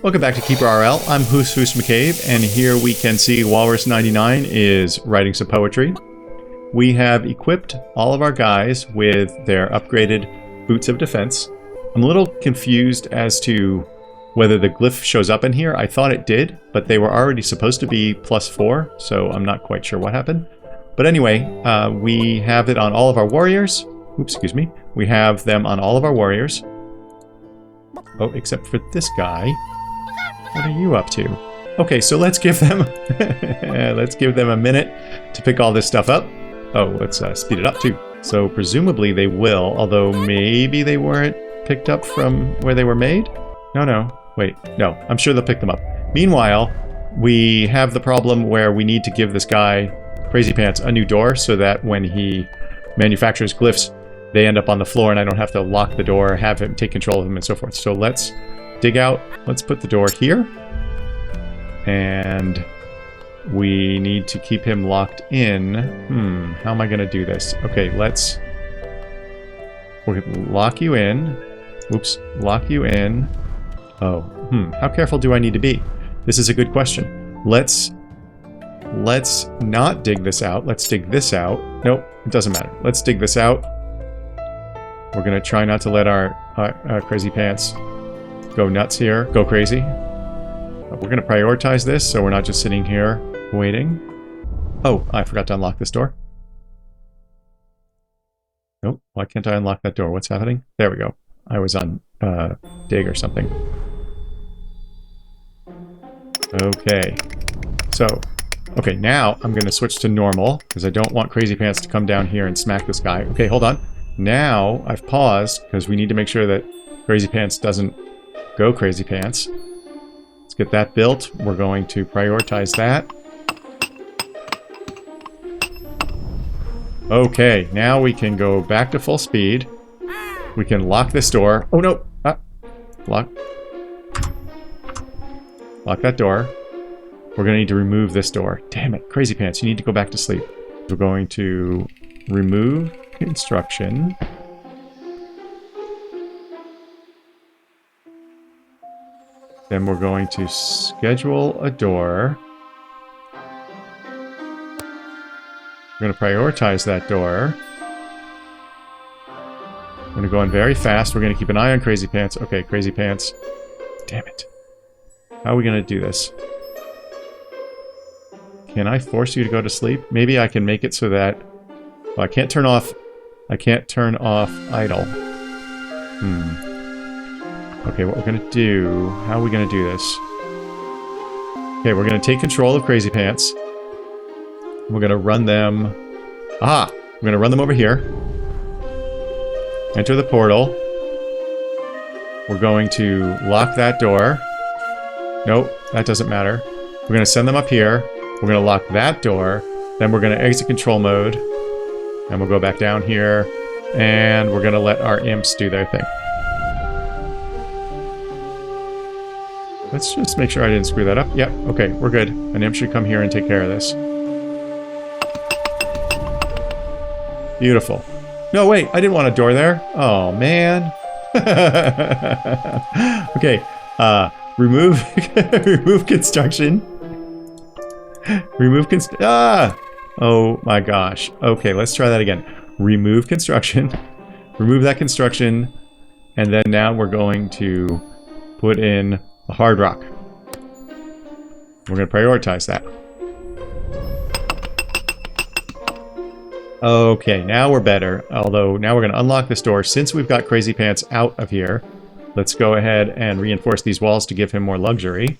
Welcome back to KeeperRL. I'm Hoosfoos McCabe, and here we can see Walrus99 is writing some poetry. We have equipped all of our guys with their upgraded boots of defense. I'm a little confused as to whether the glyph shows up in here. I thought it did, but they were already supposed to be +4, so I'm not quite sure what happened. But anyway, we have it on all of our warriors. Oops, excuse me. We have them on all of our warriors. Oh, except for this guy. What are you up to? Okay, so let's give them a minute to pick all this stuff up. Oh, let's speed it up too. So presumably they will, although maybe they weren't picked up from where they were made? No. Wait, no. I'm sure they'll pick them up. Meanwhile, we have the problem where we need to give this guy, Crazy Pants, a new door so that when he manufactures glyphs, they end up on the floor and I don't have to lock the door, have him take control of them and so forth. So let's dig out. Let's put the door here. And we need to keep him locked in. How am I going to do this? Okay, we'll lock you in. Oops, lock you in. Oh, how careful do I need to be? This is a good question. Let's not dig this out. Let's dig this out. Nope, it doesn't matter. Let's dig this out. We're going to try not to let our Crazy Pants go nuts here. Go crazy. We're going to prioritize this so we're not just sitting here waiting. Oh, I forgot to unlock this door. Nope. Why can't I unlock that door? What's happening? There we go. I was on dig or something. Okay. So, okay, now I'm going to switch to normal because I don't want Crazy Pants to come down here and smack this guy. Okay, hold on. Now I've paused because we need to make sure that Crazy Pants doesn't go Crazy Pants. Let's get that built. We're going to prioritize that. Okay, now we can go back to full speed. We can lock this door. Oh no! Lock that door. We're going to need to remove this door. Damn it, Crazy Pants, you need to go back to sleep. We're going to remove construction. Then we're going to schedule a door. We're going to prioritize that door. We're going to go in very fast. We're going to keep an eye on Crazy Pants. Okay, Crazy Pants. Damn it. How are we going to do this? Can I force you to go to sleep? Maybe I can make it so that... Well, I can't turn off idle. Okay, what we're going to do... How are we going to do this? Okay, we're going to take control of Crazy Pants. We're going to run them... Aha! We're going to run them over here. Enter the portal. We're going to lock that door. Nope, that doesn't matter. We're going to send them up here. We're going to lock that door. Then we're going to exit control mode. And we'll go back down here. And we're going to let our imps do their thing. Let's just make sure I didn't screw that up. Yep, okay, we're good. An imp should come here and take care of this. Beautiful. No, wait, I didn't want a door there. Oh, man. Okay, remove construction. Oh my gosh. Okay, let's try that again. Remove construction. Remove that construction. And then now we're going to put in a hard rock. We're going to prioritize that. Okay, now we're better. Although now we're going to unlock this door. Since we've got Crazy Pants out of here, let's go ahead and reinforce these walls to give him more luxury.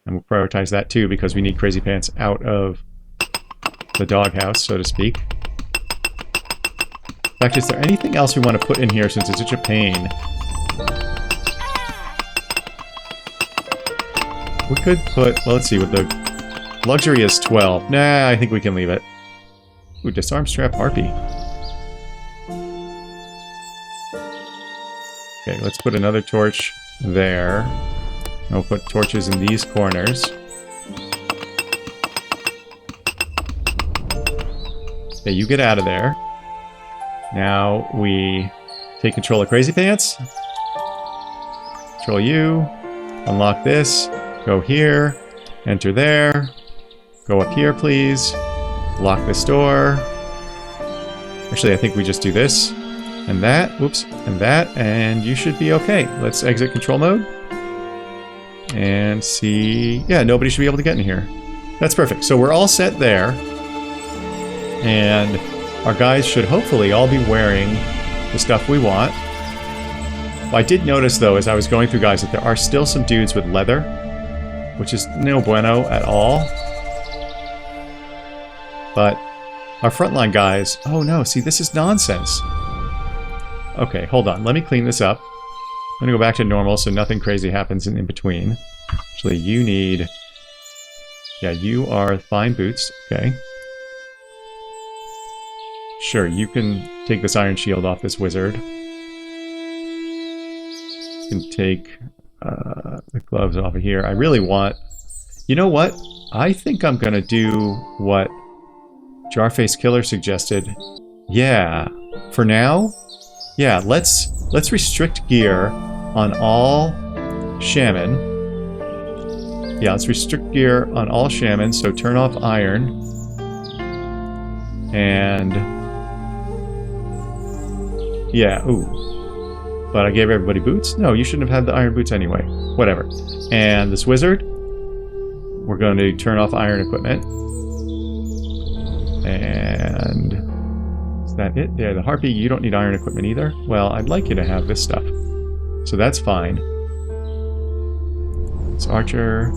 And we'll prioritize that too because we need Crazy Pants out of the doghouse, so to speak. In fact, is there anything else we want to put in here since it's such a pain? We could put, well, let's see, with the luxury is 12. Nah, I think we can leave it. Ooh, disarm strap harpy. Okay, let's put another torch there. And we'll put torches in these corners. Okay, you get out of there. Now we take control of Crazy Pants. Control U. Unlock this. Go here. Enter there. Go up here, please. Lock this door. Actually, I think we just do this. And that. Whoops. And that. And you should be okay. Let's exit control mode. And see... Yeah, nobody should be able to get in here. That's perfect. So we're all set there. And our guys should hopefully all be wearing the stuff we want. Well, I did notice, though, as I was going through, guys, that there are still some dudes with leather, which is no bueno at all. But our frontline guys... Oh, no. See, this is nonsense. Okay, hold on. Let me clean this up. I'm going to go back to normal so nothing crazy happens in between. Actually, you need... Yeah, you are fine boots. Okay. Sure, you can take this iron shield off this wizard. You can take the gloves off of here. I really want... You know what? I think I'm going to do what Jarface Killer suggested. Yeah. For now... Yeah, let's restrict gear on all shaman. Yeah, let's restrict gear on all shaman, so turn off iron. And... Yeah, ooh. But I gave everybody boots? No, you shouldn't have had the iron boots anyway. Whatever. And this wizard, we're going to turn off iron equipment. And... Is that it? Yeah, the harpy, you don't need iron equipment either. Well, I'd like you to have this stuff. So that's fine. This archer...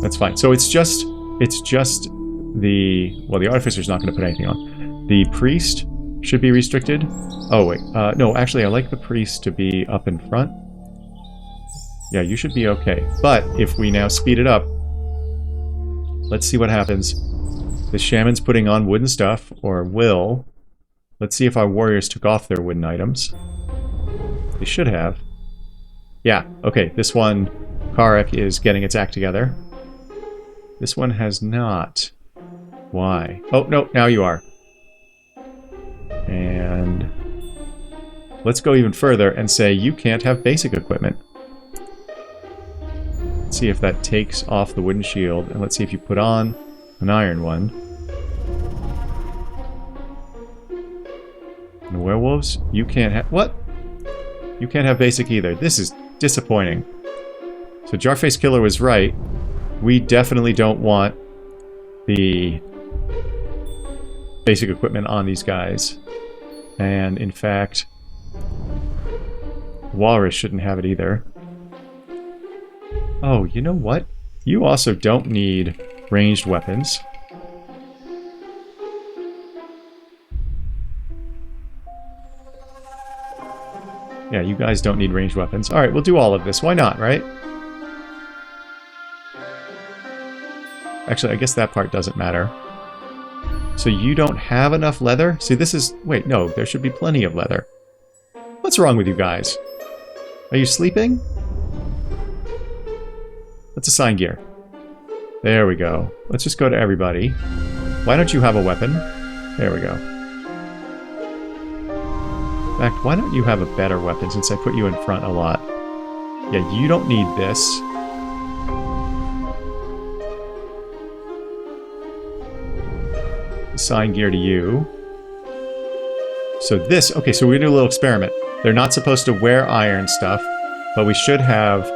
That's fine. So it's just the... Well, the artificer's not going to put anything on. The priest should be restricted. Oh, wait. No, actually, I like the priest to be up in front. Yeah, you should be okay. But if we now speed it up, let's see what happens. The shaman's putting on wooden stuff, or will. Let's see if our warriors took off their wooden items. They should have. Yeah, okay. This one, Karek, is getting its act together. This one has not. Why? Oh, no, now you are. And let's go even further and say you can't have basic equipment. Let's see if that takes off the wooden shield, and let's see if you put on an iron one. And the werewolves, you can't have... What? You can't have basic either. This is disappointing. So Jarface Killer was right. We definitely don't want the basic equipment on these guys. And in fact, Walrus shouldn't have it either. Oh, you know what? You also don't need ranged weapons. Yeah, you guys don't need ranged weapons. Alright, we'll do all of this. Why not, right? Actually, I guess that part doesn't matter. So you don't have enough leather? See, this is... Wait, no, there should be plenty of leather. What's wrong with you guys? Are you sleeping? Let's assign gear. There we go. Let's just go to everybody. Why don't you have a weapon? There we go. In fact, why don't you have a better weapon since I put you in front a lot? Yeah, you don't need this. Assign gear to you. So this... Okay, so we're going to do a little experiment. They're not supposed to wear iron stuff, but we should have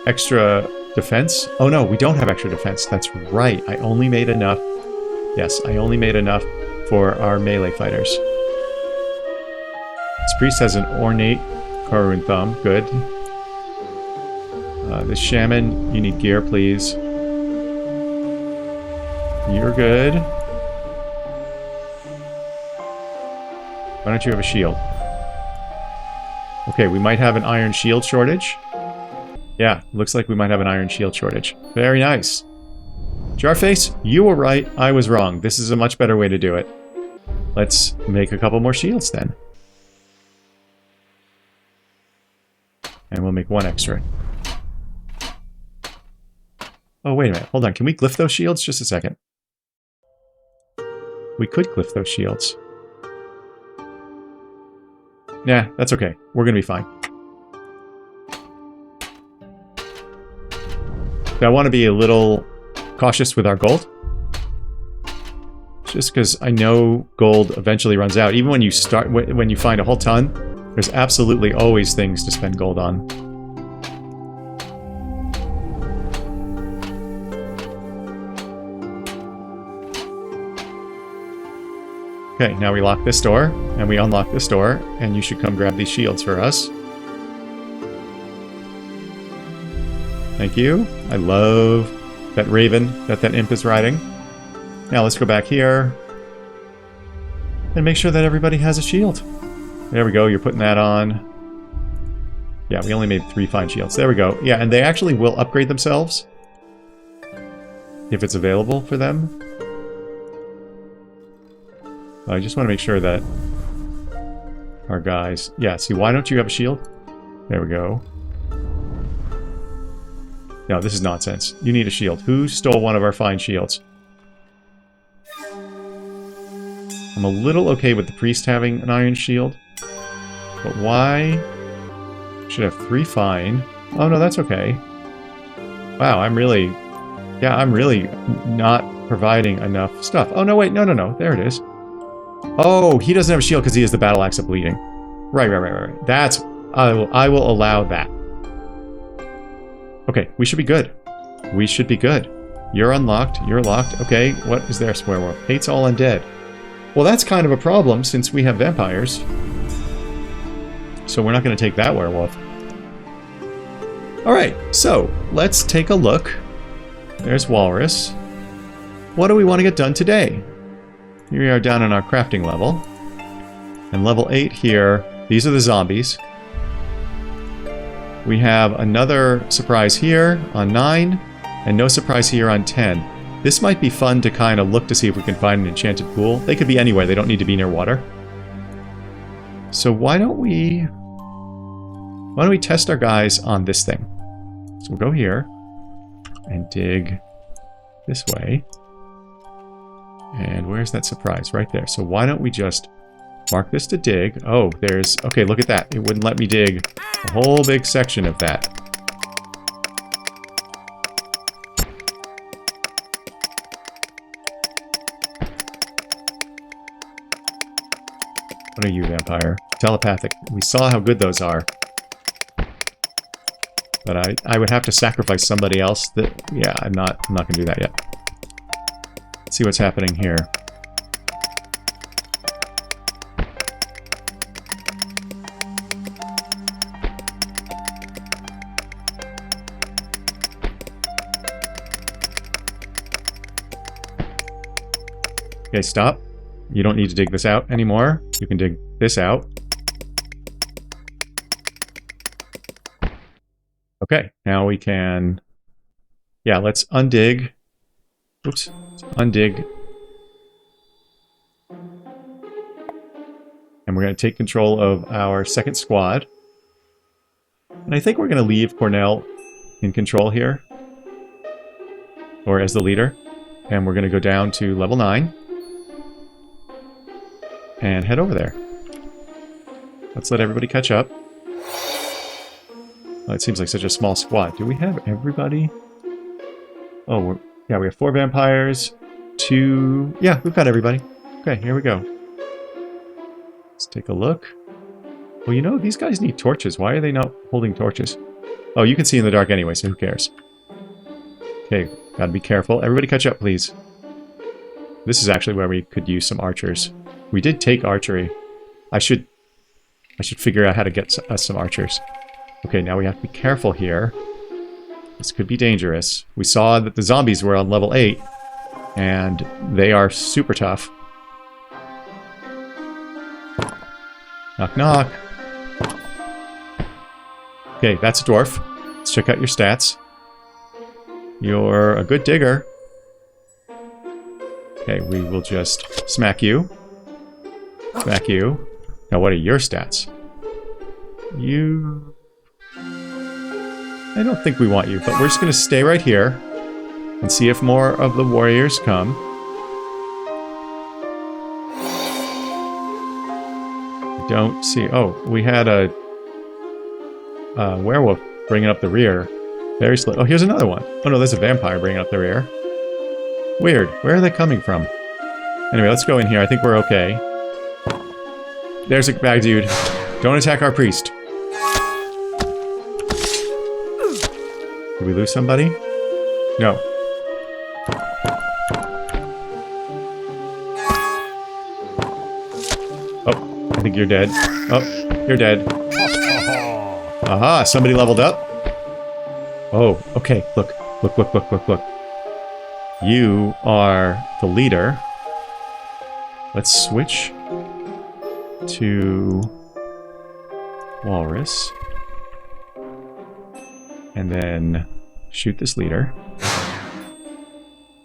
extra defense. Oh no, we don't have extra defense. That's right. I only made enough. Yes, I only made enough for our melee fighters. This priest has an ornate Karun thumb. Good. This shaman, you need gear, please. You're good. Why don't you have a shield? Okay, we might have an iron shield shortage. Yeah, looks like we might have an iron shield shortage. Very nice. Jarface, you were right. I was wrong. This is a much better way to do it. Let's make a couple more shields then. And we'll make one extra. Oh, wait a minute. Hold on. Can we glyph those shields? Just a second. We could glyph those shields. Nah, that's okay. We're gonna be fine. I want to be a little cautious with our gold. Just because I know gold eventually runs out. Even when you start, when you find a whole ton, there's absolutely always things to spend gold on. Okay, now we lock this door, and we unlock this door, and you should come grab these shields for us. Thank you. I love that raven that imp is riding. Now let's go back here and make sure that everybody has a shield. There we go, you're putting that on. Yeah, we only made 3 fine shields. There we go. Yeah, and they actually will upgrade themselves if it's available for them. I just want to make sure that our guys... Yeah, see, why don't you have a shield? There we go. No, this is nonsense. You need a shield. Who stole one of our fine shields? I'm a little okay with the priest having an iron shield. But why? Should have 3 fine. Oh, no, that's okay. Wow, I'm really... Yeah, I'm really not providing enough stuff. Oh, no, wait. No. There it is. Oh, he doesn't have a shield because he has the battle axe of bleeding. Right. That's... I will allow that. Okay, we should be good. We should be good. You're unlocked. You're locked. Okay, what is there? Werewolf. Hates all undead. Well, that's kind of a problem since we have vampires. So we're not going to take that werewolf. Alright, so let's take a look. There's Walrus. What do we want to get done today? Here we are down on our crafting level. And level 8 here, these are the zombies. We have another surprise here on 9, and no surprise here on 10. This might be fun to kind of look to see if we can find an enchanted pool. They could be anywhere, they don't need to be near water. So why don't we test our guys on this thing? So we'll go here and dig this way. And where's that surprise? Right there. So why don't we just mark this to dig? Oh, there's... Okay, look at that. It wouldn't let me dig a whole big section of that. What are you, vampire? Telepathic. We saw how good those are. But I would have to sacrifice somebody else. That yeah, I'm not going to do that yet. Let's see what's happening here. Okay, stop. You don't need to dig this out anymore. You can dig this out. Okay, now we can... Yeah, let's undig. Oops. Let's undig. And we're going to take control of our second squad. And I think we're going to leave Cornell in control here. Or as the leader. And we're going to go down to level 9. And head over there. Let's let everybody catch up. Oh, it seems like such a small squad. Do we have everybody? Oh, yeah, we have 4 vampires, 2... Yeah, we've got everybody. Okay, here we go. Let's take a look. Well, you know, these guys need torches. Why are they not holding torches? Oh, you can see in the dark anyway, so who cares? Okay, gotta be careful. Everybody catch up, please. This is actually where we could use some archers. We did take archery. I should figure out how to get us some archers. Okay, now we have to be careful here. This could be dangerous. We saw that the zombies were on level 8, and they are super tough. Knock, knock. Okay, that's a dwarf. Let's check out your stats. You're a good digger. Okay, we will just smack you. Smack you. Now, what are your stats? You... I don't think we want you, but we're just going to stay right here and see if more of the warriors come. I don't see... Oh, we had a werewolf bringing up the rear. Very slow. Oh, here's another one. Oh no, there's a vampire bringing up the rear. Weird. Where are they coming from? Anyway, let's go in here. I think we're okay. There's a bad dude. Don't attack our priest. Did we lose somebody? No. Oh, I think you're dead. Oh, you're dead. Aha, somebody leveled up. Oh, okay. Look. Look, look, look, look, look. You are the leader. Let's switch to Walrus. And then shoot this leader.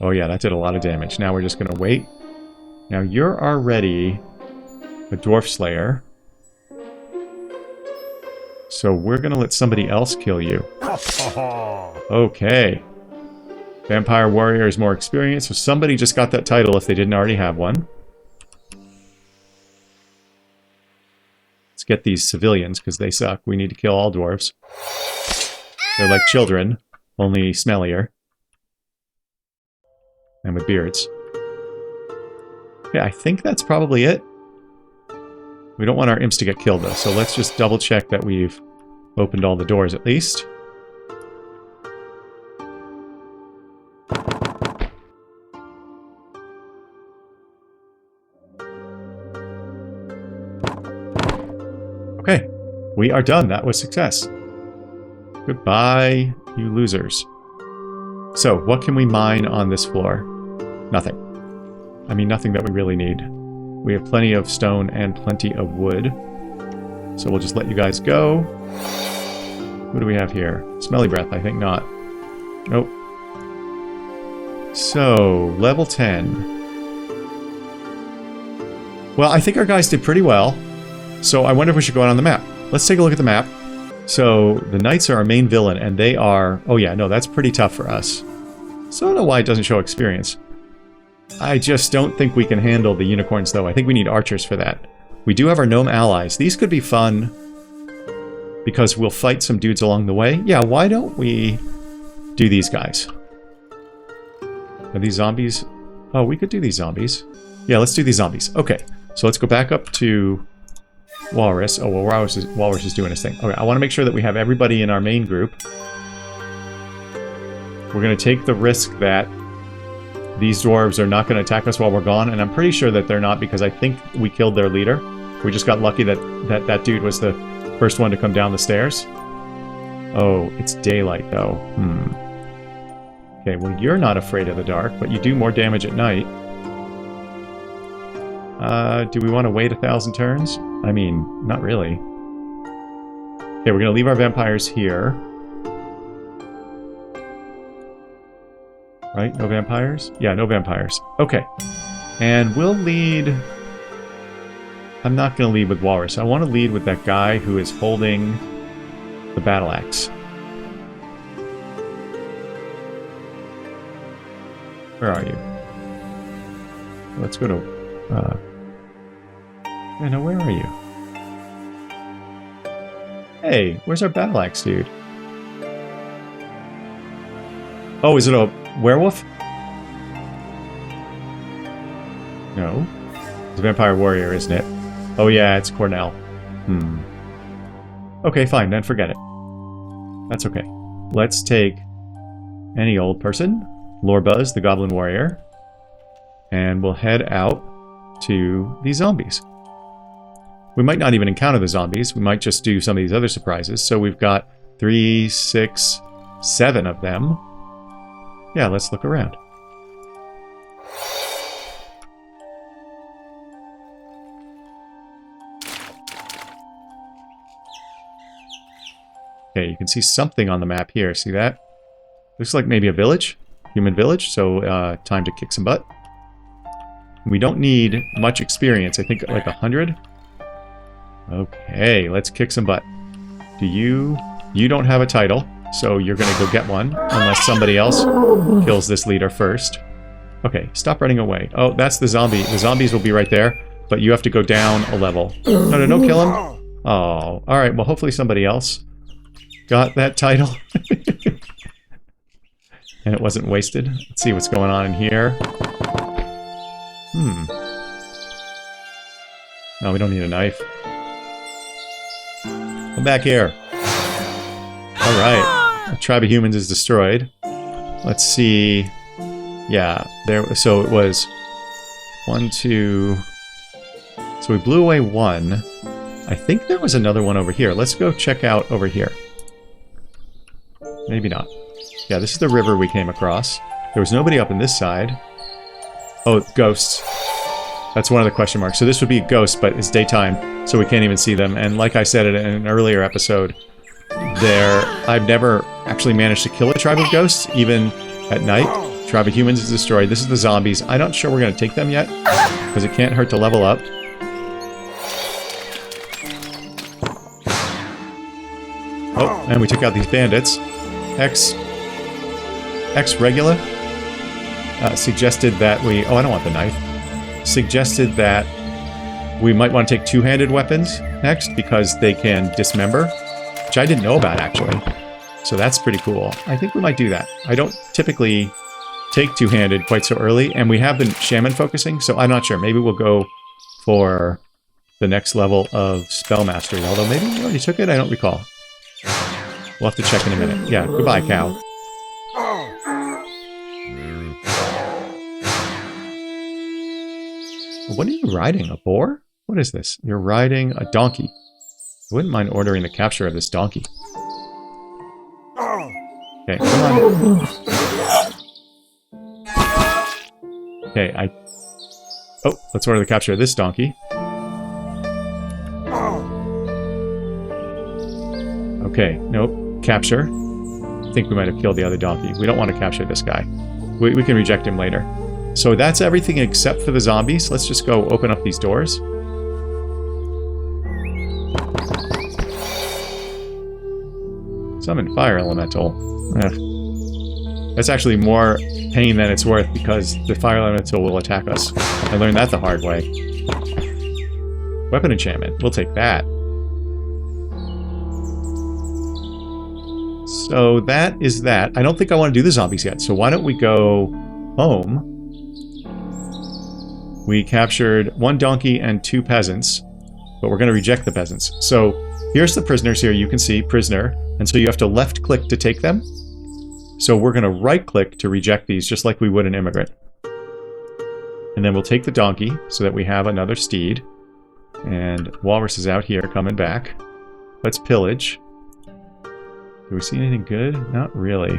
Oh yeah, that did a lot of damage. Now we're just going to wait. Now you're already a Dwarf Slayer. So we're going to let somebody else kill you. Okay. Vampire Warrior is more experienced, so somebody just got that title if they didn't already have one. Let's get these civilians, because they suck. We need to kill all dwarves. They're like children, only smellier. And with beards. Yeah, I think that's probably it. We don't want our imps to get killed, though, so let's just double check that we've opened all the doors at least. Okay, we are done. That was success. Goodbye, you losers. So, what can we mine on this floor? Nothing. I mean, nothing that we really need. We have plenty of stone and plenty of wood. So we'll just let you guys go. What do we have here? Smelly breath, I think not. Nope. So, level 10. Well, I think our guys did pretty well. So I wonder if we should go out on the map. Let's take a look at the map. So the knights are our main villain, and they are... Oh yeah, no, that's pretty tough for us. So I don't know why it doesn't show experience. I just don't think we can handle the unicorns, though. I think we need archers for that. We do have our gnome allies. These could be fun, because we'll fight some dudes along the way. Yeah, why don't we do these guys? Are these zombies? Oh, we could do these zombies. Yeah, let's do these zombies. Okay, so let's go back up to... Walrus. Oh, well, Walrus is doing his thing. Okay, I want to make sure that we have everybody in our main group. We're going to take the risk that these dwarves are not going to attack us while we're gone, and I'm pretty sure that they're not because I think we killed their leader. We just got lucky that that dude was the first one to come down the stairs. Oh, it's daylight, though. Okay, well, you're not afraid of the dark, but you do more damage at night. Do we want to wait 1,000 turns? I mean, not really. Okay, we're going to leave our vampires here. Right? No vampires? Yeah, no vampires. Okay. And we'll lead... I'm not going to lead with Walrus. I want to lead with that guy who is holding the battle axe. Where are you? Let's go to... Yeah, no, where are you? Hey, where's our battle axe, dude? Oh, is it a werewolf? No. It's a vampire warrior, isn't it? Oh yeah, it's Cornell. Okay, fine, then forget it. That's okay. Let's take any old person, Lorbuzz, the goblin warrior, and we'll head out to these zombies. We might not even encounter the zombies. We might just do some of these other surprises. So we've got 3, 6, 7 of them. Yeah, let's look around. Okay, you can see something on the map here. See that? Looks like maybe a village. Human village. So time to kick some butt. We don't need much experience. I think like 100. Okay, let's kick some butt. You don't have a title, so you're gonna go get one, unless somebody else kills this leader first. Okay, stop running away. Oh, that's the zombie. The zombies will be right there, but you have to go down a level. No, don't kill him. Oh, alright, well hopefully somebody else got that title. And it wasn't wasted. Let's see what's going on in here. No, we don't need a knife. Come back here. Alright. A tribe of humans is destroyed. Let's see. Yeah, there. So it was 1, 2. So we blew away one. I think there was another one over here. Let's go check out over here. Maybe not. Yeah, this is the river we came across. There was nobody up on this side. Oh, ghosts. That's one of the question marks. So this would be a ghost, but it's daytime, so we can't even see them. And like I said in an earlier episode, I've never actually managed to kill a tribe of ghosts, even at night. Tribe of humans is destroyed. This is the zombies. I'm not sure we're going to take them yet, because it can't hurt to level up. Oh, and we took out these bandits. X-Regula suggested that we... Oh, I don't want the knife. Suggested that we might want to take two-handed weapons next, because they can dismember, which I didn't know about, actually. So that's pretty cool. I think we might do that. I don't typically take two-handed quite so early, and we have been shaman focusing, so I'm not sure. Maybe we'll go for the next level of spell mastery, although maybe we already took it? I don't recall. We'll have to check in a minute. Yeah, goodbye, cow. What are you riding? A boar? What is this? You're riding a donkey. I wouldn't mind ordering the capture of this donkey. Okay, come on. Okay, Oh, let's order the capture of this donkey. Okay, nope. Capture. I think we might have killed the other donkey. We don't want to capture this guy. We can reject him later. So that's everything except for the zombies. Let's just go open up these doors. Summon fire elemental. That's actually more pain than it's worth, because the fire elemental will attack us. I learned that the hard way. Weapon enchantment. We'll take that. So that is that. I don't think I want to do the zombies yet, so why don't we go home? We captured one donkey and 2 peasants, but we're going to reject the peasants. So here's the prisoners here. You can see prisoner, and so you have to left-click to take them. So we're going to right-click to reject these, just like we would an immigrant. And then we'll take the donkey so that we have another steed. And Walrus is out here coming back. Let's pillage. Do we see anything good? Not really.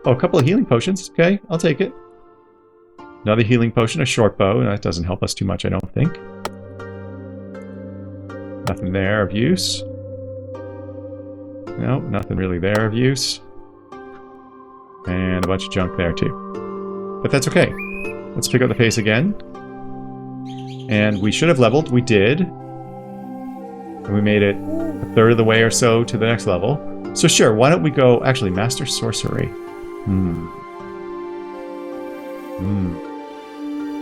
Oh, a couple of healing potions. Okay, I'll take it. Another healing potion, a short bow. That doesn't help us too much, I don't think. Nothing there of use. Nope, nothing really there of use. And a bunch of junk there too. But that's okay. Let's pick up the pace again. And we should have leveled. We did. And we made it a third of the way or so to the next level. So sure, why don't we go... Actually, Master Sorcery.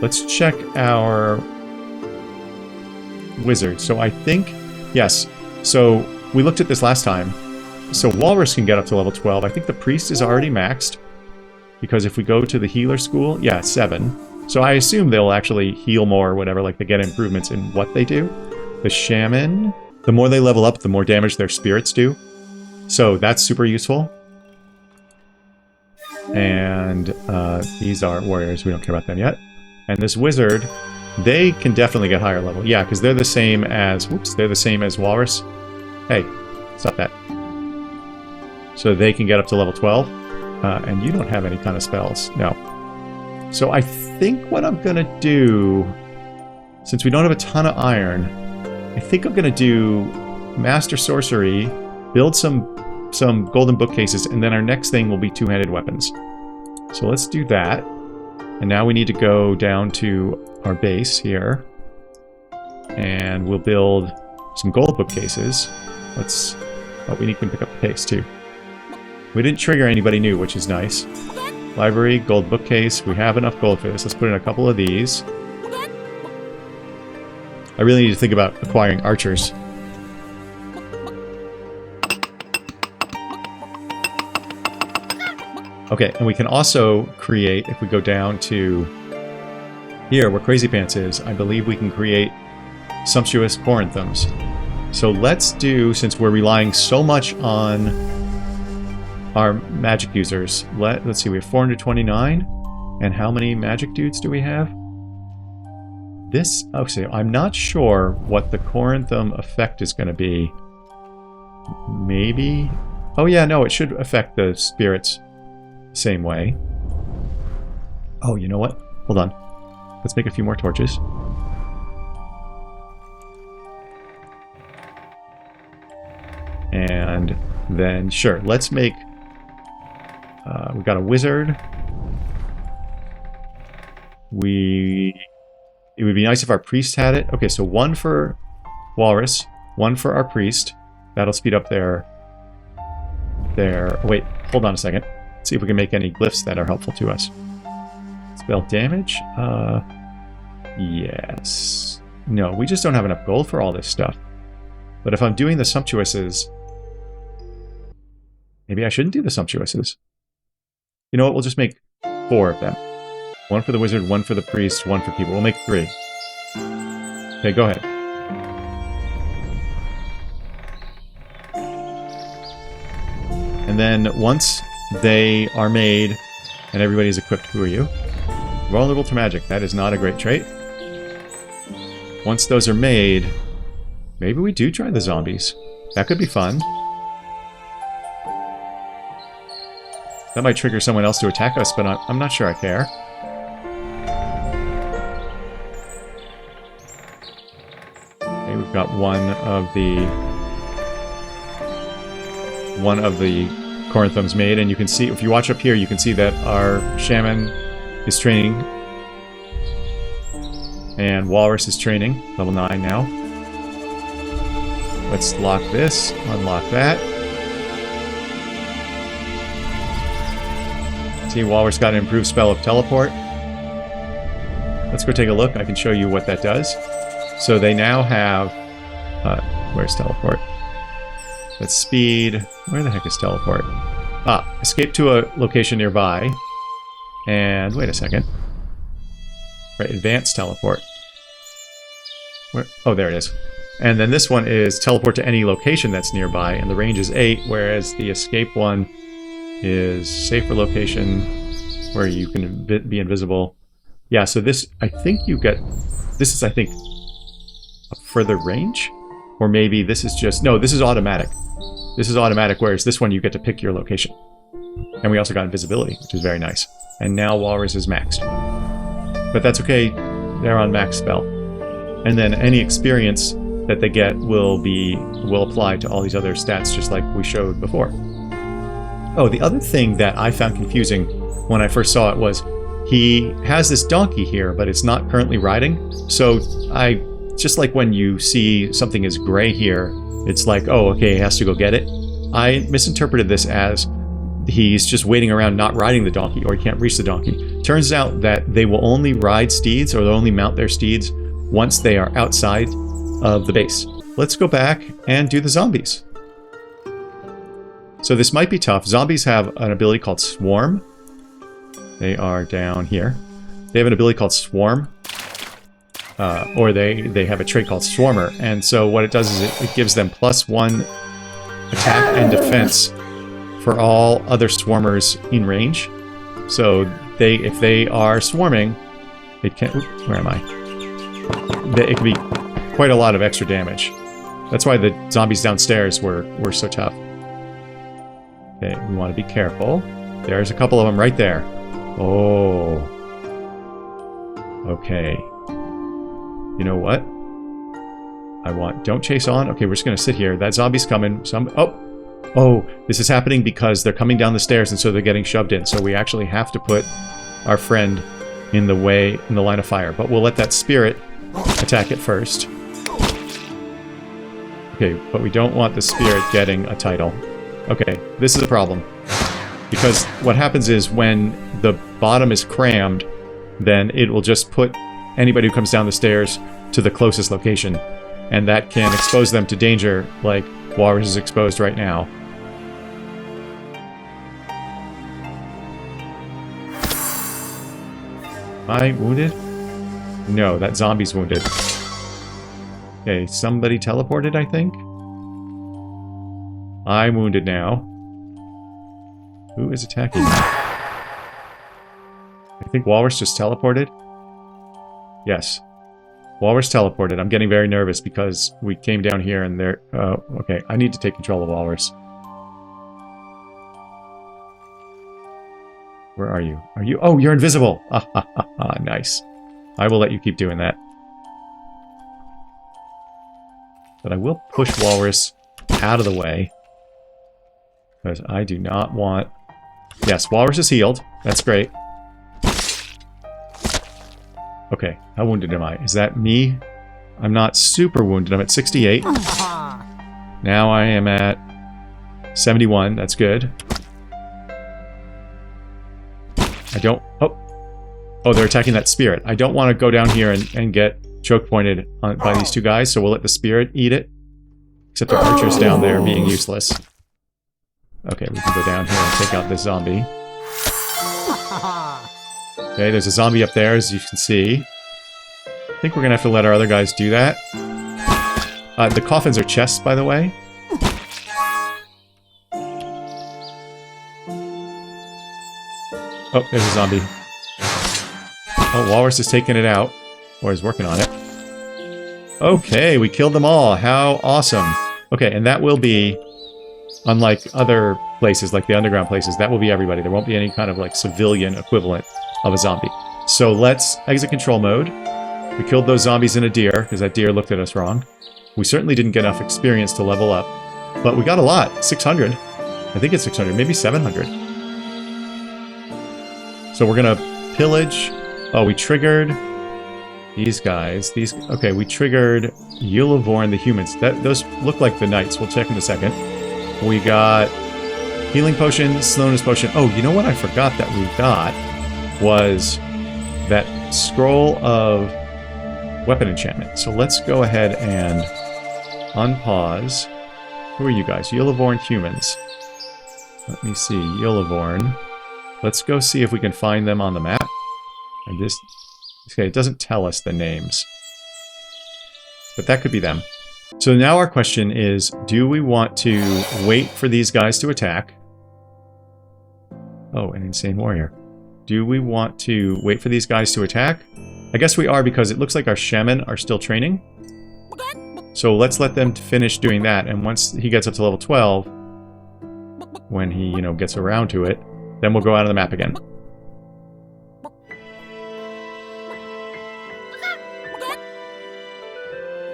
Let's check our wizard. So I think... Yes. So we looked at this last time. So Walrus can get up to level 12. I think the Priest is already maxed. Because if we go to the Healer School... Yeah, 7. So I assume they'll actually heal more or whatever. Like they get improvements in what they do. The Shaman... The more they level up, the more damage their spirits do. So that's super useful. And these are warriors. We don't care about them yet. And this wizard, they can definitely get higher level. Yeah, because they're the same as... Whoops, they're the same as Walrus. Hey, stop that. So they can get up to level 12. And you don't have any kind of spells. No. So I think what I'm going to do... Since we don't have a ton of iron... I think I'm going to do Master Sorcery... Build some golden bookcases, and then our next thing will be two-handed weapons. So let's do that. And now we need to go down to our base here. And we'll build some gold bookcases. Oh, we can pick up the pace too. We didn't trigger anybody new, which is nice. Library, gold bookcase. We have enough gold for this. Let's put in a couple of these. I really need to think about acquiring archers. Okay, and we can also create, if we go down to here where Crazy Pants is, I believe we can create sumptuous corinthums. So let's do, since we're relying so much on our magic users, let's see, we have 429. And how many magic dudes do we have? This, okay, I'm not sure what the corinthum effect is going to be. Maybe? Oh yeah, no, it should affect the spirits same way. Oh, you know what? Hold on. Let's make a few more torches. And then, sure, let's make... we've got a wizard. It would be nice if our priest had it. Okay, so one for Walrus, one for our priest. That'll speed up their... Wait, hold on a second. Let's see if we can make any glyphs that are helpful to us. Spell damage? Yes. No, we just don't have enough gold for all this stuff. But if I'm doing the sumptuouses... Maybe I shouldn't do the sumptuouses. You know what? We'll just make 4 of them. One for the wizard, one for the priest, one for people. We'll make 3. Okay, go ahead. And then once they are made and everybody's equipped, who are you? Vulnerable to magic. That is not a great trait. Once those are made, maybe we do try the zombies. That could be fun. That might trigger someone else to attack us, but I'm not sure I care. Okay, we've got one of the corinthums made, and you can see, if you watch up here, you can see that our shaman is training, and Walrus is training, level 9 now. Let's lock this, unlock that. See, Walrus got an improved spell of teleport. Let's go take a look. I can show you what that does. So they now have... where's teleport? That's speed. Where the heck is teleport? Ah, escape to a location nearby. And wait a second. Right, advanced teleport. Where? Oh, there it is. And then this one is teleport to any location that's nearby, and the range is 8, whereas the escape one is safer location where you can be invisible. Yeah, so this, I think you get... This is, I think, a further range? Or maybe this is just... No, this is automatic. This is automatic, whereas this one you get to pick your location. And we also got invisibility, which is very nice. And now Walrus is maxed. But that's okay, they're on max spell. And then any experience that they get will apply to all these other stats, just like we showed before. Oh, the other thing that I found confusing when I first saw it was he has this donkey here, but it's not currently riding. So just like when you see something is gray here, it's like, oh, okay, he has to go get it. I misinterpreted this as he's just waiting around not riding the donkey, or he can't reach the donkey. Turns out that they will only ride steeds, or they'll only mount their steeds once they are outside of the base. Let's go back and do the zombies. So this might be tough. Zombies have an ability called Swarm. They are down here. They have an ability called Swarm. Or they have a trait called Swarmer. And so what it does is it gives them +1 attack and defense for all other swarmers in range. So if they are swarming, it can... Where am I? It can be quite a lot of extra damage. That's why the zombies downstairs were so tough. Okay, we want to be careful. There's a couple of them right there. Oh. Okay. You know what? Don't chase on. Okay, we're just going to sit here. That zombie's coming. Oh, this is happening because they're coming down the stairs and so they're getting shoved in. So we actually have to put our friend in the line of fire. But we'll let that spirit attack it first. Okay, but we don't want the spirit getting a title. Okay, this is a problem. Because what happens is when the bottom is crammed, then it will just put anybody who comes down the stairs to the closest location. And that can expose them to danger, like Walrus is exposed right now. Am I wounded? No, that zombie's wounded. Okay, somebody teleported, I think? I'm wounded now. Who is attacking me? I think Walrus just teleported. Yes. Walrus teleported. I'm getting very nervous because we came down here and there... okay, I need to take control of Walrus. Where are you? Are you... Oh, you're invisible! Nice. I will let you keep doing that. But I will push Walrus out of the way. Because I do not want... Yes, Walrus is healed. That's great. Okay, how wounded am I? Is that me? I'm not super wounded. I'm at 68. Now I am at 71. That's good. I don't... Oh, they're attacking that spirit. I don't want to go down here and get choke pointed by these two guys, so we'll let the spirit eat it. Except our archers down there being useless. Okay, we can go down here and take out this zombie. Okay, there's a zombie up there, as you can see. I think we're going to have to let our other guys do that. The coffins are chests, by the way. Oh, there's a zombie. Oh, Walrus is taking it out. Or is working on it. Okay, we killed them all. How awesome. Okay, and that will be... Unlike other places, like the underground places, that will be everybody. There won't be any kind of like civilian equivalent of a zombie. So let's exit control mode. We killed those zombies in a deer, because that deer looked at us wrong. We certainly didn't get enough experience to level up. But we got a lot. 600. I think it's 600, maybe 700. So we're going to pillage... Oh, we triggered these guys. Okay, we triggered Yulavorn, the humans. Those look like the knights. We'll check in a second. We got healing potion, slowness potion. Oh, you know what I forgot that we got was that scroll of weapon enchantment. So let's go ahead and unpause. Who are you guys? Yulavorn humans. Let me see. Yulavorn. Let's go see if we can find them on the map. And this... Okay, it doesn't tell us the names. But that could be them. So now our question is, do we want to wait for these guys to attack? Oh, an insane warrior. Do we want to wait for these guys to attack? I guess we are, because it looks like our shaman are still training. So let's let them finish doing that, and once he gets up to level 12, when he, you know, gets around to it, then we'll go out on the map again.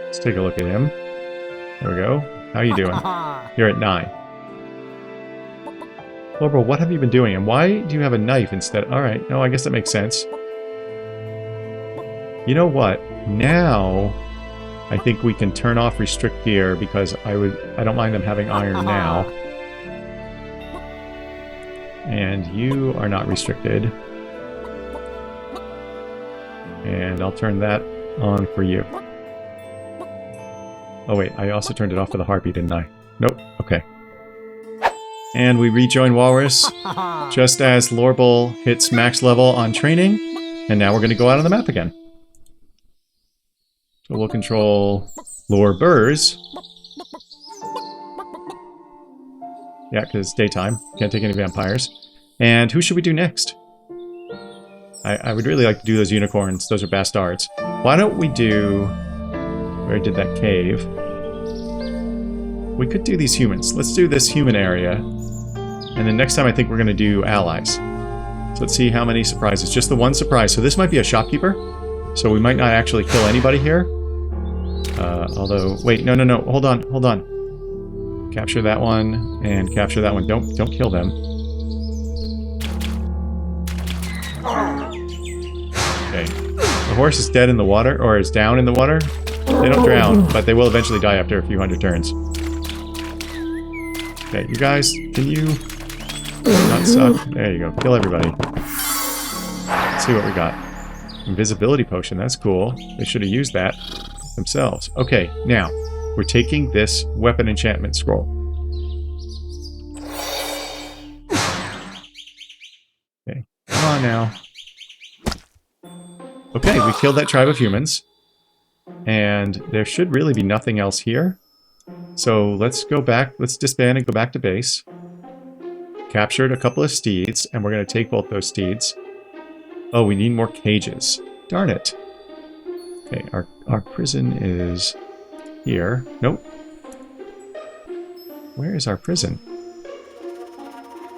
Let's take a look at him. There we go. How are you doing? You're at 9. Lorbo, what have you been doing? And why do you have a knife instead? Alright, no, I guess that makes sense. You know what? Now, I think we can turn off restrict gear, because I don't mind them having iron now. And you are not restricted. And I'll turn that on for you. Oh wait, I also turned it off for the harpy, didn't I? Nope. Okay. And we rejoin Walrus, just as Lorble hits max level on training. And now we're going to go out on the map again. So we'll control Lorburs. Yeah, because it's daytime. Can't take any vampires. And who should we do next? I would really like to do those unicorns. Those are bastards. Why don't we do... Where did that cave? We could do these humans. Let's do this human area. And then next time I think we're going to do allies. So let's see how many surprises. Just the one surprise. So this might be a shopkeeper. So we might not actually kill anybody here. Although... Wait, no. Hold on. Capture that one and capture that one. Don't kill them. Okay. The horse is dead in the water, or is down in the water. They don't drown, but they will eventually die after a few hundred turns. Okay, you guys, can you not suck? There you go. Kill everybody. Let's see what we got. Invisibility potion, that's cool. They should have used that themselves. Okay, now, we're taking this weapon enchantment scroll. Okay, come on now. Okay, we killed that tribe of humans. And there should really be nothing else here. So let's go back, let's disband and go back to base. Captured a couple of steeds, and we're going to take both those steeds. Oh, we need more cages. Darn it. Okay, our prison is here. Nope. Where is our prison?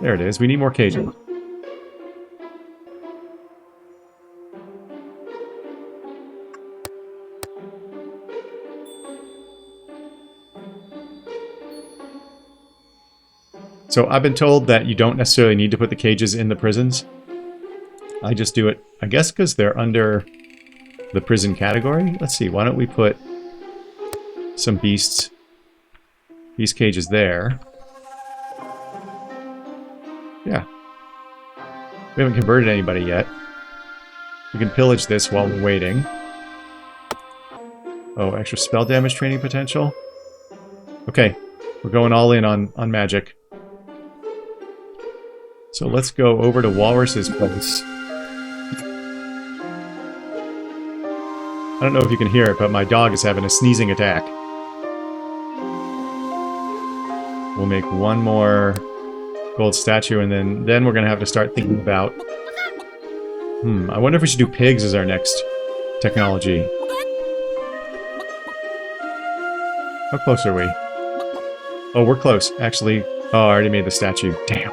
There it is. We need more cages. So I've been told that you don't necessarily need to put the cages in the prisons. I just do it, I guess, because they're under the prison category. Let's see, why don't we put some beast cages there. Yeah. We haven't converted anybody yet. We can pillage this while we're waiting. Oh, extra spell damage training potential. Okay, we're going all in on magic. So let's go over to Walrus's place. I don't know if you can hear it, but my dog is having a sneezing attack. We'll make one more gold statue, and then we're going to have to start thinking about... I wonder if we should do pigs as our next technology. How close are we? Oh, we're close, actually. Oh, I already made the statue. Damn.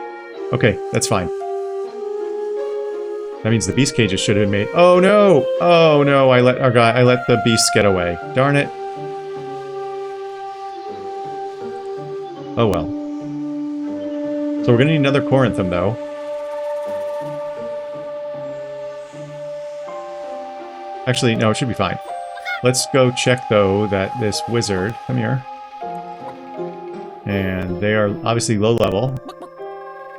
Okay, that's fine. That means the beast cages should have been made. Oh no! Oh no! I let the beasts get away. Darn it! Oh well. So we're gonna need another Corinthum, though. Actually, no, it should be fine. Let's go check though that this wizard. Come here. And they are obviously low level.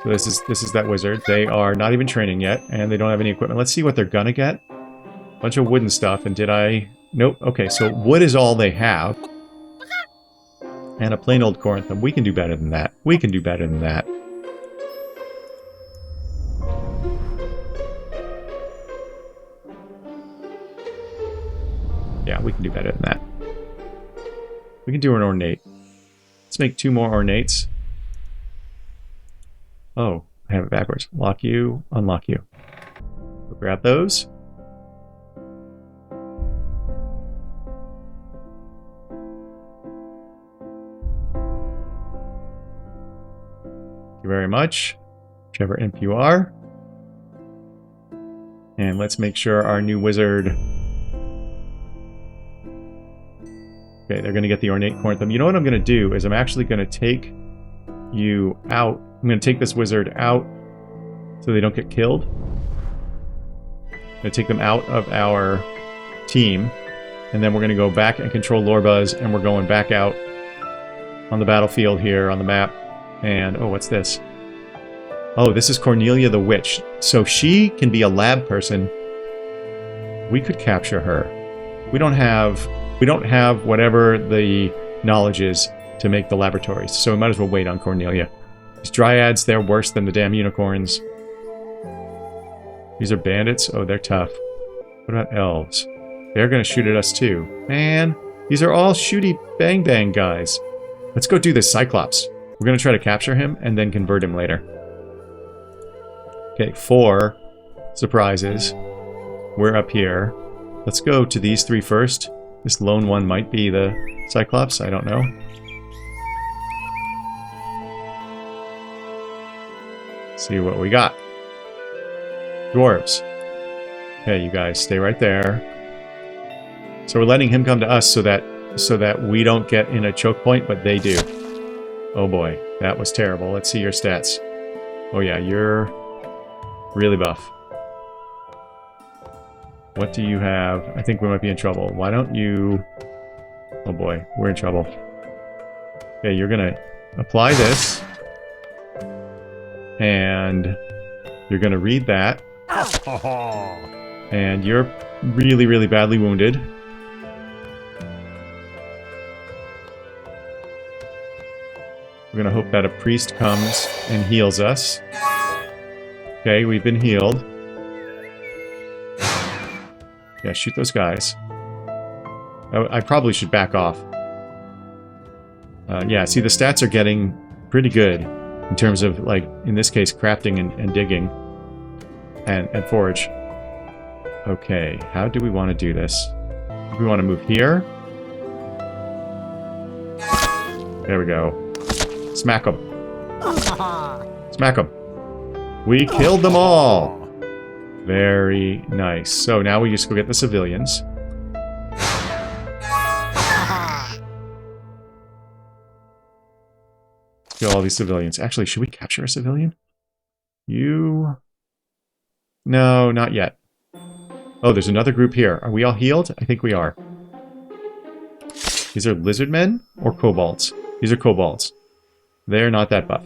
So this is that wizard. They are not even training yet, and they don't have any equipment. Let's see what they're gonna get. Bunch of wooden stuff, and did I... Nope. Okay, so wood is all they have. And a plain old Corinthum. We can do better than that. We can do better than that. Yeah, we can do better than that. We can do an ornate. Let's make 2 more ornates. Oh, I have it backwards. Lock you, unlock you. We'll grab those. Thank you very much, whichever imp you are. And let's make sure our new wizard... Okay, they're going to get the ornate Corinthum. You know what I'm going to do is I'm actually going to take you out. I'm going to take this wizard out so they don't get killed. I'm going to take them out of our team. And then we're going to go back and control Lorbuzz, and we're going back out on the battlefield here on the map. And, oh, what's this? Oh, this is Cornelia the Witch. So she can be a lab person. We could capture her. We don't have whatever the knowledge is to make the laboratories, so we might as well wait on Cornelia. These dryads, they're worse than the damn unicorns. These are bandits? Oh, they're tough. What about elves? They're gonna shoot at us too. Man, these are all shooty bang bang guys. Let's go do this Cyclops. We're gonna try to capture him and then convert him later. Okay, 4 surprises. We're up here. Let's go to these 3 first. This lone one might be the Cyclops, I don't know. See what we got. Dwarves. Okay, you guys stay right there. So we're letting him come to us so that we don't get in a choke point, but they do. Oh boy, that was terrible. Let's see your stats. Oh yeah, you're really buff. What do you have? I think we might be in trouble. Why don't you... Oh boy, we're in trouble. Okay, you're gonna apply this. And you're gonna read that. And you're really, really badly wounded. We're gonna hope that a priest comes and heals us. Okay, we've been healed. Yeah, shoot those guys. Oh, I probably should back off. Yeah, see, the stats are getting pretty good in terms of, like, in this case, crafting and digging and forage. Okay, how do we want to do this? Do we want to move here? There we go. Smack them. Smack them. We killed them all! Very nice. So now we just go get the civilians. Kill all these civilians. Actually, should we capture a civilian? You... No, not yet. Oh, there's another group here. Are we all healed? I think we are. These are lizard men or kobolds? These are kobolds. They're not that buff.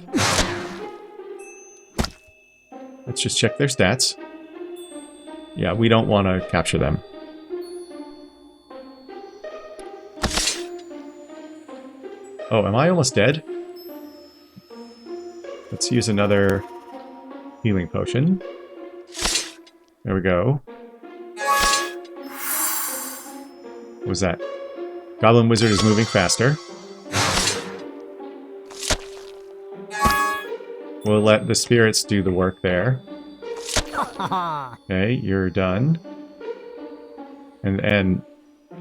Let's just check their stats. Yeah, we don't want to capture them. Oh, am I almost dead? Let's use another healing potion. There we go. What was that? Goblin Wizard is moving faster. We'll let the spirits do the work there. Okay, you're done. And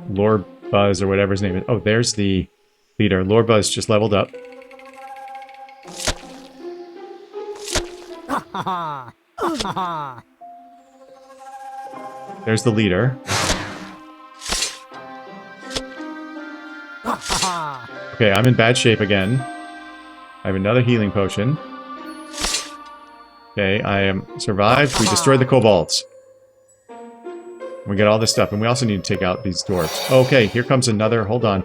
Lord Buzz, or whatever his name is. Oh, there's the leader. Lord Buzz just leveled up. There's the leader. Okay, I'm in bad shape again. I have another healing potion. Okay, I am survived. We destroyed the kobolds. We get all this stuff, and we also need to take out these dwarves. Okay, here comes another. Hold on.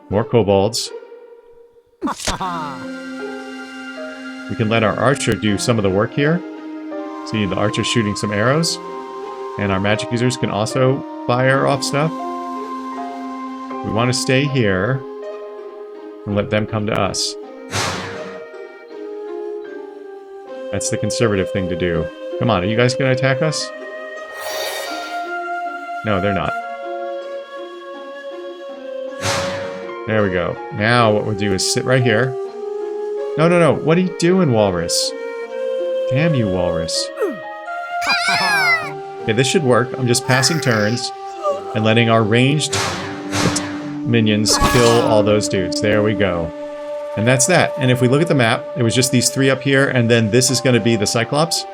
More kobolds. We can let our archer do some of the work here. See, the archer's shooting some arrows. And our magic users can also fire off stuff. We want to stay here and let them come to us. That's the conservative thing to do. Come on, are you guys going to attack us? No, they're not. There we go. Now what we'll do is sit right here. No, no, no. What are you doing, Walrus? Damn you, Walrus. Okay, this should work. I'm just passing turns and letting our ranged minions kill all those dudes. There we go. And that's that. And if we look at the map, it was just these three up here, and then this is going to be the Cyclops.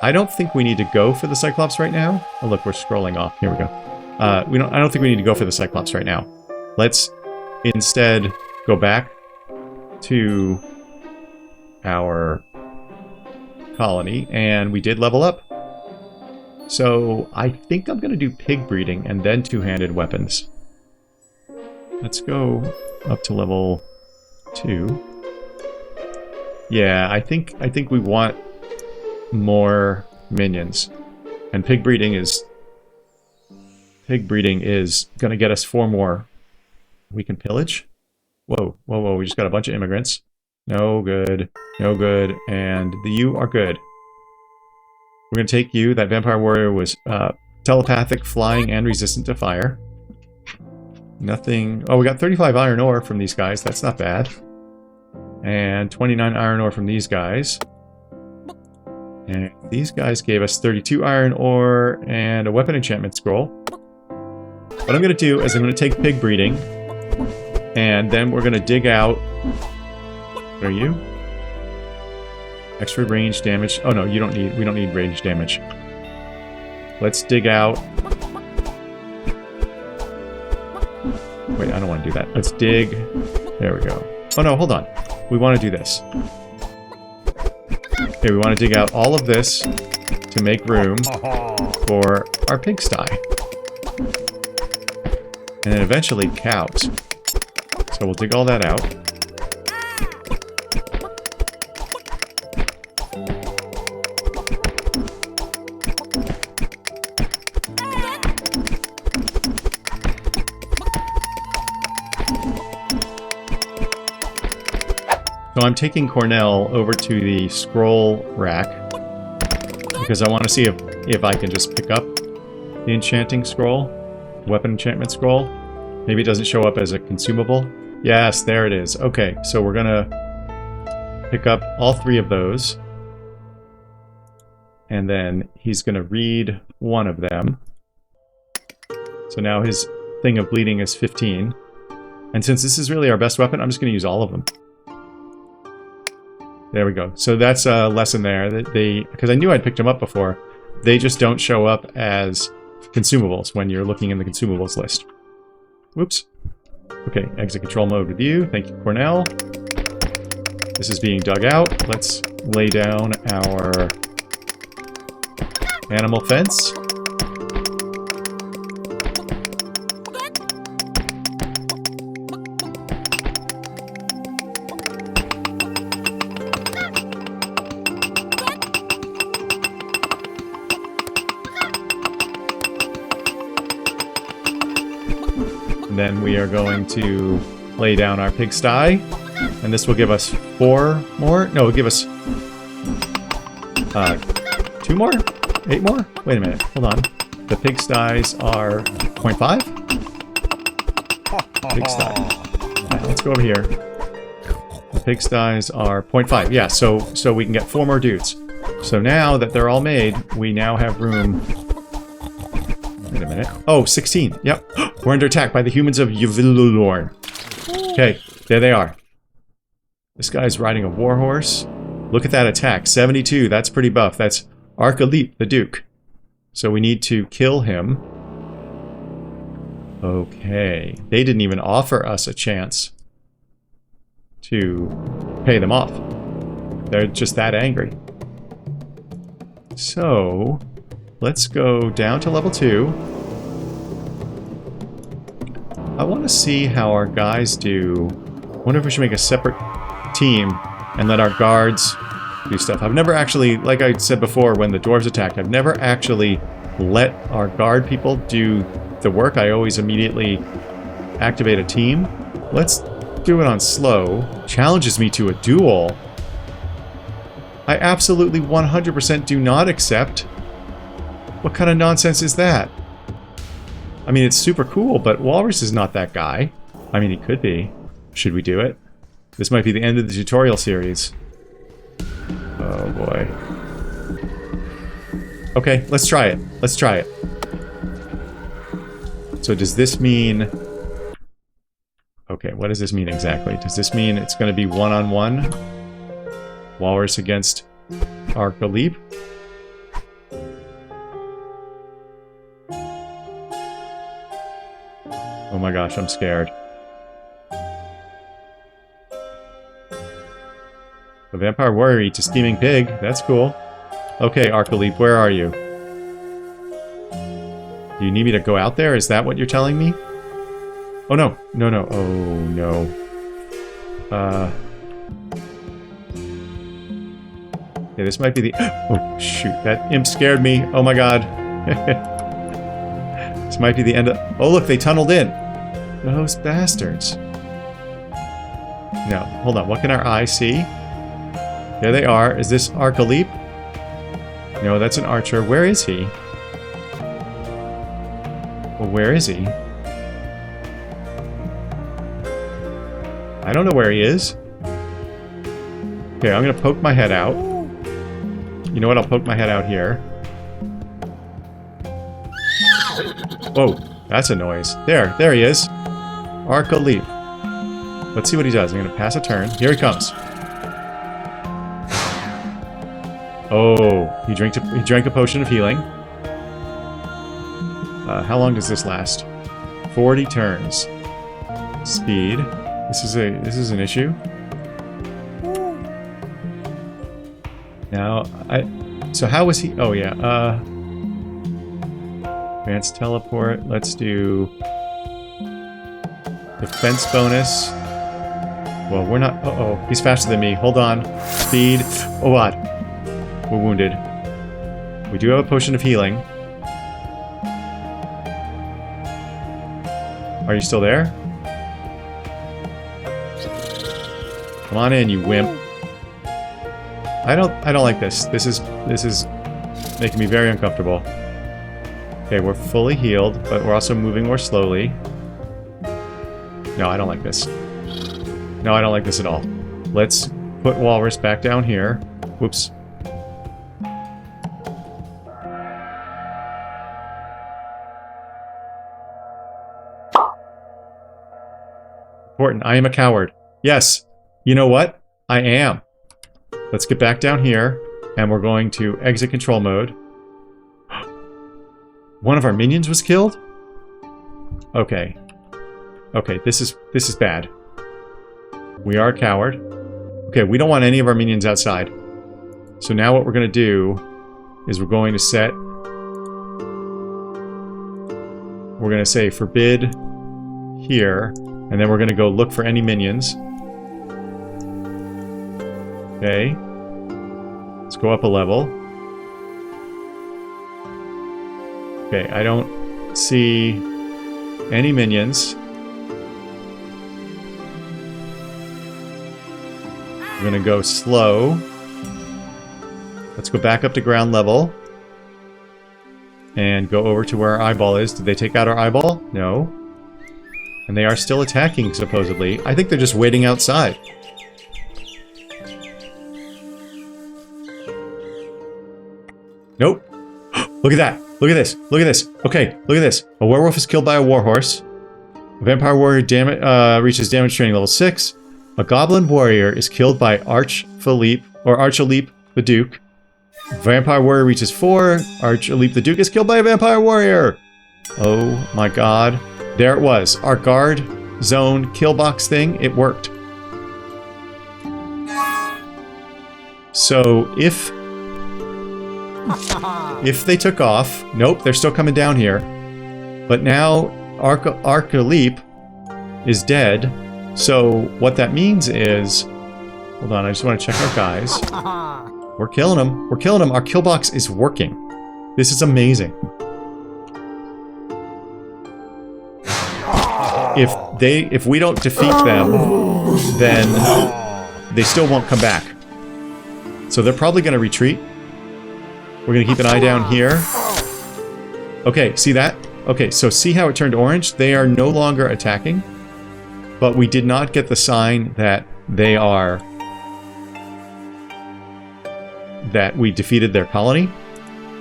I don't think we need to go for the Cyclops right now. Oh, look, we're scrolling off. Here we go. I don't think we need to go for the Cyclops right now. Let's instead go back to our colony, and we did level up. So I think I'm going to do pig breeding and then two-handed weapons. Let's go up to level 2. Yeah, I think we want more minions, and pig breeding is going to get us 4 more. We can pillage. Whoa, whoa, whoa! We just got a bunch of immigrants. No good, no good, and you are good. We're going to take you. That vampire warrior was telepathic, flying, and resistant to fire. Nothing... Oh, we got 35 iron ore from these guys. That's not bad. And 29 iron ore from these guys. And these guys gave us 32 iron ore and a weapon enchantment scroll. What I'm going to do is I'm going to take pig breeding, and then we're going to dig out... What are you? Extra range damage. Oh no, we don't need range damage. Let's dig out. Wait, I don't want to do that. Let's dig. There we go. Oh no, hold on. We want to do this. Okay, we want to dig out all of this to make room for our pigsty. And then eventually cows. So we'll dig all that out. So I'm taking Cornell over to the scroll rack because I want to see if I can just pick up the enchanting scroll, weapon enchantment scroll. Maybe it doesn't show up as a consumable. Yes, there it is. Okay, so we're gonna pick up all 3 of those. And then he's gonna read one of them. So now his thing of bleeding is 15. And since this is really our best weapon, I'm just gonna use all of them. There we go. So that's a lesson there. That because I knew I'd picked them up before, they just don't show up as consumables when you're looking in the consumables list. Whoops. Okay, exit control mode with you. Thank you, Cornell. This is being dug out. Let's lay down our animal fence. Then we are going to lay down our pigsty, and this will give us 4 more. No, it'll give us 2 more? 8 more? Wait a minute, hold on. The pigsties are 0.5? Pigsty. Right, let's go over here. The pigsties are 0.5. Yeah, so we can get 4 more dudes. So now that they're all made, we now have room. Wait a minute. Oh, 16. Yep. We're under attack by the humans of Yvilulorn. Okay, there they are. This guy's riding a warhorse. Look at that attack. 72. That's pretty buff. That's Arcalip, the Duke. So we need to kill him. Okay. They didn't even offer us a chance to pay them off. They're just that angry. So, let's go down to level 2. I want to see how our guys do. I wonder if we should make a separate team and let our guards do stuff. I've never actually, like I said before when the dwarves attacked, I've never actually let our guard people do the work. I always immediately activate a team. Let's do it on slow. Challenges me to a duel. I absolutely 100% do not accept. What kind of nonsense is that? I mean, it's super cool, but Walrus is not that guy. I mean, he could be. Should we do it? This might be the end of the tutorial series. Oh, boy. Okay, let's try it. Let's try it. So does this mean... Okay, what does this mean exactly? Does this mean it's going to be one-on-one? Walrus against Arcalip? Oh my gosh, I'm scared. The vampire warrior eats a steaming pig. That's cool. Okay, Arcalip, where are you? Do you need me to go out there? Is that what you're telling me? Oh no. No, no. Oh no. Okay, this might be the... Oh shoot, that imp scared me. Oh my god. This might be the end of... Oh look, they tunneled in. Those bastards. No, hold on. What can our eye see? There they are. Is this Arcalip? No, that's an archer. Where is he? Well, where is he? I don't know where he is. Okay, I'm gonna poke my head out. You know what? I'll poke my head out here. Whoa, that's a noise. There he is. Arcalip. Let's see what he does. I'm gonna pass a turn. Here he comes. Oh, he drank a potion of healing. How long does this last? 40 turns. Speed. This is an issue. Now, so how was he? Oh yeah. Advanced teleport. Let's do defense bonus. Well, we're not. Uh-oh, he's faster than me. Hold on. Speed. Oh god. We're wounded. We do have a potion of healing. Are you still there? Come on in, you wimp. I don't like this. This is making me very uncomfortable. Okay, we're fully healed, but we're also moving more slowly. No, I don't like this. No, I don't like this at all. Let's put Walrus back down here. Whoops. Important. I am a coward. Yes. You know what? I am. Let's get back down here, and we're going to exit control mode. One of our minions was killed? Okay. Okay, this is bad. We are a coward. Okay, we don't want any of our minions outside. So now what we're going to do is we're going to set... We're going to say forbid here, and then we're going to go look for any minions. Okay. Let's go up a level. Okay, I don't see any minions. We're gonna go slow. Let's go back up to ground level. And go over to where our eyeball is. Did they take out our eyeball? No. And they are still attacking, supposedly. I think they're just waiting outside. Nope. Look at that. Look at this. Look at this. Okay, look at this. A werewolf is killed by a warhorse. A vampire warrior reaches damage training level 6. A goblin warrior is killed by Archaliep the Duke. Vampire warrior reaches 4. Archaliep the Duke is killed by a vampire warrior. Oh my god. There it was. Our guard zone kill box thing. It worked. So if they took off... Nope, they're still coming down here. But now Archaliep is dead. So what that means is... Hold on, I just want to check our guys. We're killing them. We're killing them. Our kill box is working. This is amazing. If we don't defeat them, then they still won't come back. So they're probably going to retreat. We're going to keep an eye down here. Okay, see that? Okay, so see how it turned orange? They are no longer attacking. But we did not get the sign that they are... that we defeated their colony.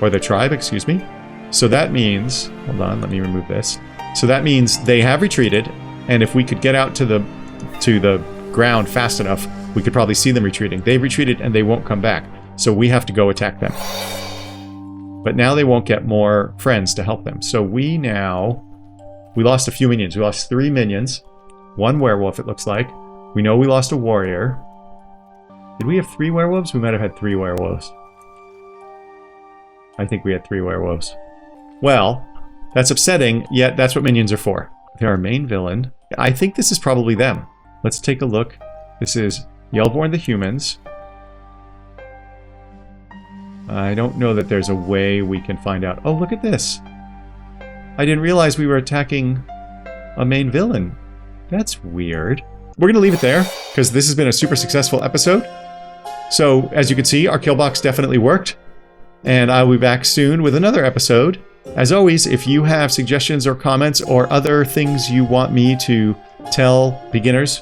Or their tribe, excuse me. So that means... Hold on, let me remove this. So that means they have retreated. And if we could get out to the ground fast enough, we could probably see them retreating. They've retreated and they won't come back. So we have to go attack them. But now they won't get more friends to help them. So we lost a few minions. We lost 3 minions. 1 werewolf, it looks like. We know we lost a warrior. Did we have 3 werewolves? We might have had 3 werewolves. I think we had 3 werewolves. Well, that's upsetting, yet that's what minions are for. They're our main villain. I think this is probably them. Let's take a look. This is Yellborn the Humans. I don't know that there's a way we can find out. Oh, look at this. I didn't realize we were attacking a main villain. That's weird. We're going to leave it there, because this has been a super successful episode. So, as you can see, our kill box definitely worked. And I'll be back soon with another episode. As always, if you have suggestions or comments or other things you want me to tell beginners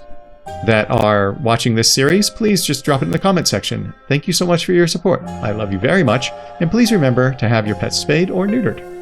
that are watching this series, please just drop it in the comment section. Thank you so much for your support. I love you very much, and please remember to have your pets spayed or neutered.